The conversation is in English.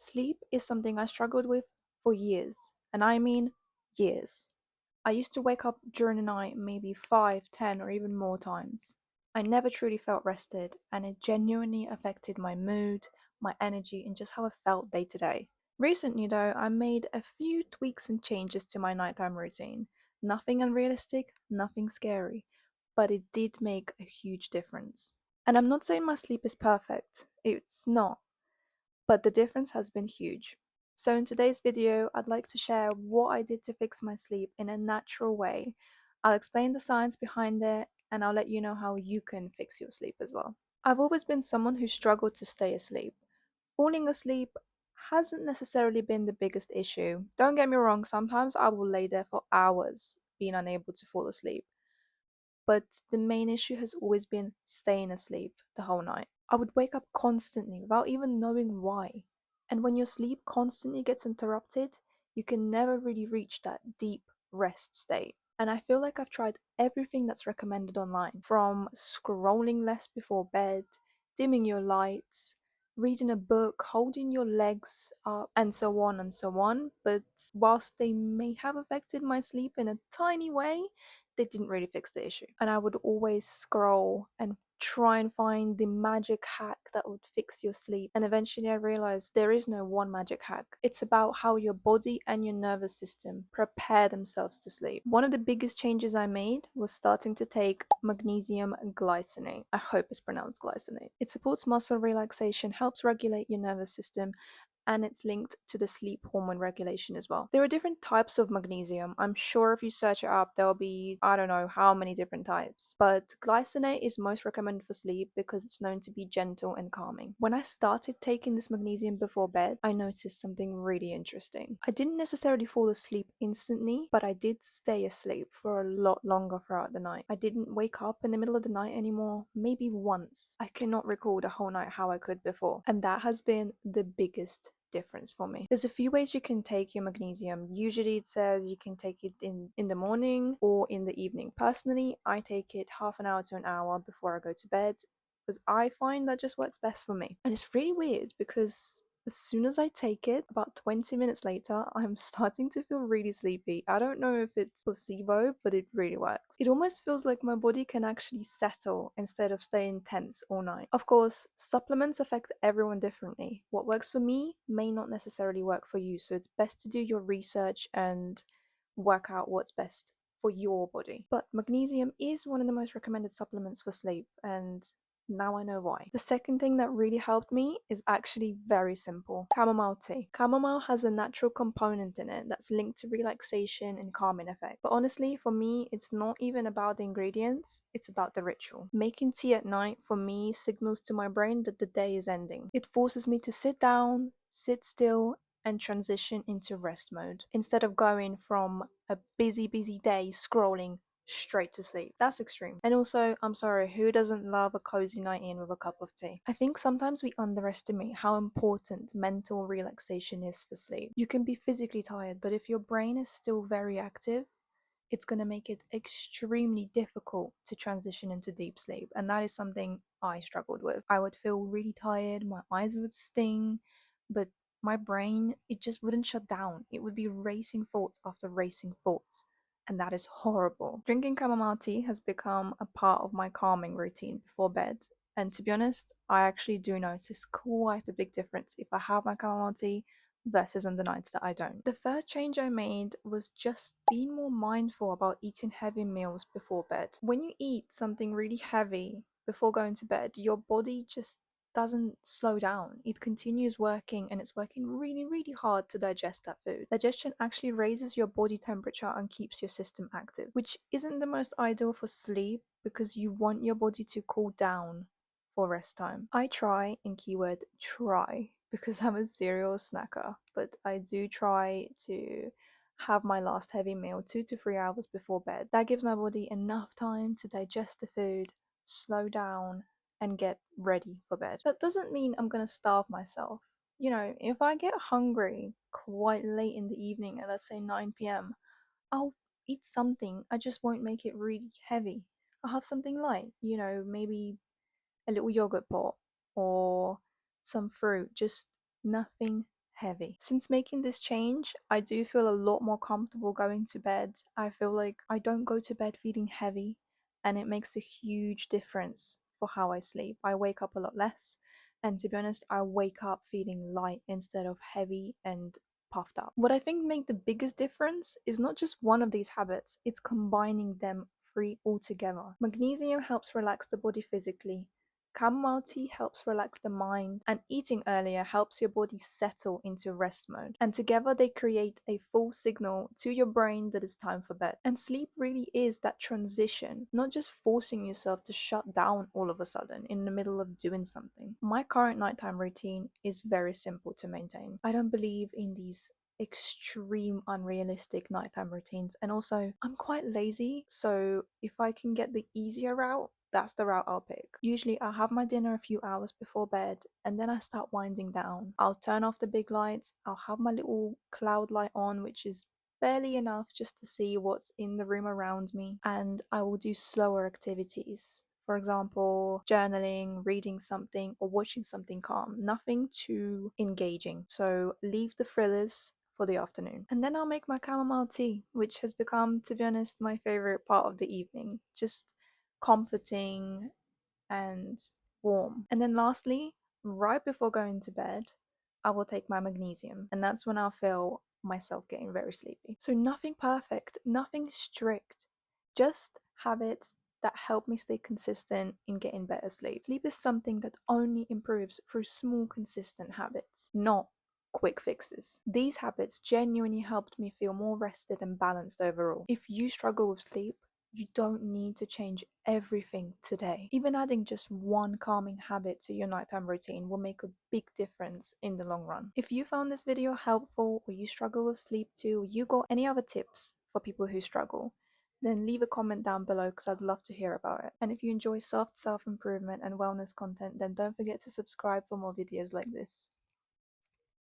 Sleep is something I struggled with for years, and I mean years. I used to wake up during the night maybe 5, 10, or even more times. I never truly felt rested, and it genuinely affected my mood, my energy, and just how I felt day to day. Recently, though, I made a few tweaks and changes to my nighttime routine. Nothing unrealistic, nothing scary, but it did make a huge difference. And I'm not saying my sleep is perfect, it's not, but the difference has been huge. So, in today's video, I'd like to share what I did to fix my sleep in a natural way. I'll explain the science behind it, and I'll let you know how you can fix your sleep as well. I've always been someone who struggled to stay asleep. Falling asleep hasn't necessarily been the biggest issue. Don't get me wrong, sometimes I will lay there for hours being unable to fall asleep, but the main issue has always been staying asleep the whole night. I would wake up constantly without even knowing why. And when your sleep constantly gets interrupted, you can never really reach that deep rest state. And I feel like I've tried everything that's recommended online, from scrolling less before bed, dimming your lights, reading a book, holding your legs up, and so on and so on. But whilst they may have affected my sleep in a tiny way, they didn't really fix the issue. And I would always scroll and try and find the magic hack that would fix your sleep. And eventually I realized there is no one magic hack. It's about how your body and your nervous system prepare themselves to sleep. One of the biggest changes I made was starting to take magnesium glycinate. I hope it's pronounced glycinate. It supports muscle relaxation, helps regulate your nervous system, and it's linked to the sleep hormone regulation as well. There are different types of magnesium. I'm sure if you search it up, there'll be, I don't know how many different types. But glycinate is most recommended for sleep because it's known to be gentle and calming. When I started taking this magnesium before bed, I noticed something really interesting. I didn't necessarily fall asleep instantly, but I did stay asleep for a lot longer throughout the night. I didn't wake up in the middle of the night anymore, maybe once. I cannot recall the whole night how I could before. And that has been the biggest difference for me. There's a few ways you can take your magnesium. Usually it says you can take it in the morning or in the evening. Personally, I take it half an hour to an hour before I go to bed because I find that just works best for me. And it's really weird because as soon as I take it, about 20 minutes later, I'm starting to feel really sleepy. I don't know if it's placebo, but it really works. It almost feels like my body can actually settle instead of staying tense all night. Of course, supplements affect everyone differently. What works for me may not necessarily work for you, so it's best to do your research and work out what's best for your body. But magnesium is one of the most recommended supplements for sleep, and now I know why. The second thing that really helped me is actually very simple: chamomile tea. Chamomile has a natural component in it that's linked to relaxation and calming effect. But honestly, for me, it's not even about the ingredients, it's about the ritual. Making tea at night for me signals to my brain that the day is ending. It forces me to sit down, sit still, and transition into rest mode instead of going from a busy day scrolling straight to sleep. That's extreme. And also, I'm sorry, who doesn't love a cozy night in with a cup of tea? I think sometimes we underestimate how important mental relaxation is for sleep. You can be physically tired, but if your brain is still very active, it's going to make it extremely difficult to transition into deep sleep. And that is something I struggled with. I would feel really tired, my eyes would sting, but my brain, it just wouldn't shut down. It would be racing thoughts after racing thoughts. And that is horrible. Drinking chamomile tea has become a part of my calming routine before bed. And to be honest, I actually do notice quite a big difference if I have my chamomile tea versus on the nights that I don't. The third change I made was just being more mindful about eating heavy meals before bed. When you eat something really heavy before going to bed, your body just doesn't slow down. It continues working and it's working really hard to digest that food. Digestion actually raises your body temperature and keeps your system active, which isn't the most ideal for sleep because you want your body to cool down for rest time. I try, in keyword try, because I'm a serial snacker, but I do try to have my last heavy meal 2 to 3 hours before bed. That gives my body enough time to digest the food, slow down, and get ready for bed. That doesn't mean I'm gonna starve myself. You know, if I get hungry quite late in the evening at let's say 9 p.m., I'll eat something. I just won't make it really heavy. I'll have something light, you know, maybe a little yogurt pot or some fruit, just nothing heavy. Since making this change, I do feel a lot more comfortable going to bed. I feel like I don't go to bed feeling heavy, and it makes a huge difference for how I sleep. I wake up a lot less, and to be honest, I wake up feeling light instead of heavy and puffed up. What I think make the biggest difference is not just one of these habits, it's combining them three altogether. Magnesium helps relax the body physically. Chamomile tea helps relax the mind, and eating earlier helps your body settle into rest mode. And together they create a full signal to your brain that it's time for bed. And sleep really is that transition, not just forcing yourself to shut down all of a sudden in the middle of doing something. My current nighttime routine is very simple to maintain. I don't believe in these extreme unrealistic nighttime routines, and also I'm quite lazy, so if I can get the easier route, that's the route I'll pick. Usually I'll have my dinner a few hours before bed, and then I start winding down. I'll turn off the big lights, I'll have my little cloud light on, which is barely enough just to see what's in the room around me, and I will do slower activities. For example, journaling, reading something, or watching something calm. Nothing too engaging. So leave the thrillers for the afternoon. And then I'll make my chamomile tea, which has become, to be honest, my favorite part of the evening. Just comforting and warm. And then lastly, right before going to bed, I will take my magnesium, and that's when I'll feel myself getting very sleepy. So nothing perfect, nothing strict, just habits that help me stay consistent in getting better sleep. Sleep is something that only improves through small, consistent habits, not quick fixes. These habits genuinely helped me feel more rested and balanced overall. If you struggle with sleep, you don't need to change everything today. Even adding just one calming habit to your nighttime routine will make a big difference in the long run. If you found this video helpful, or you struggle with sleep too, or you got any other tips for people who struggle, then leave a comment down below because I'd love to hear about it. And if you enjoy soft self-improvement and wellness content, then don't forget to subscribe for more videos like this.